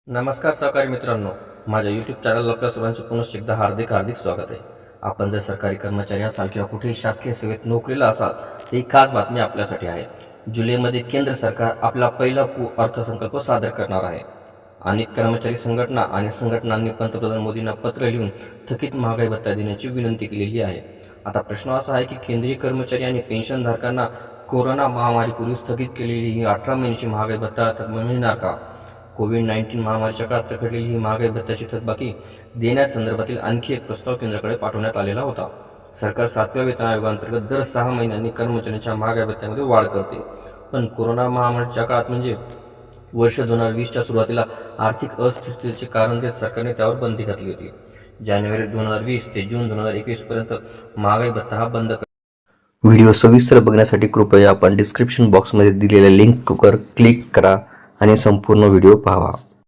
नमस्कार सहकारी मित्रांनो, माझ्या यूट्यूब चॅनलला आपल्या सर्वांचे पुनश्च एकदा हार्दिक स्वागत आहे. आपण जर सरकारी कर्मचारी असाल किंवा कुठेही शासकीय सेवेत नोकरीला असाल तर ही खास बातमी आपल्यासाठी आहे. जुलैमध्ये केंद्र सरकार आपला पहिला अर्थसंकल्प सादर करणार आहे. अनेक कर्मचारी संघटना आणि संघटनांनी पंतप्रधान मोदींना पत्र लिहून थकीत महागाई भत्ता देण्याची विनंती केलेली आहे. आता प्रश्न असा आहे की केंद्रीय कर्मचारी आणि पेन्शनधारकांना कोरोना महामारीपूर्वी स्थगित केलेली ही 18 महिन्याची महागाई भत्ता मिळणार का? कोविड-19 महामारीच्या काळात रखडलेली ही महागाई भत्त्याची थकबाकी देण्यासंदर्भातील आणखी एक प्रस्ताव केंद्राकडे पाठवण्यात आलेला होता. सरकार 7व्या वेतन आयोगाअंतर्गत दर 6 महिन्यांनी कर्मचाऱ्यांच्या महागाई भत्त्यामध्ये वाढ करते. पण कोरोना महामारीच्या काळात म्हणजे वर्ष 2020च्या सुरुवातीला आर्थिक अस्थिरतेचे कारण देत सरकारने त्यावर बंदी घातली होती. जानेवारी 2020 ते जून 2021 पर्यंत महागाई भत्ता हा बंद. व्हिडिओ सविस्तर बघण्यासाठी कृपया आपण डिस्क्रिप्शन बॉक्समध्ये दिलेल्या लिंकवर क्लिक करा आणि संपूर्ण व्हिडिओ पहा.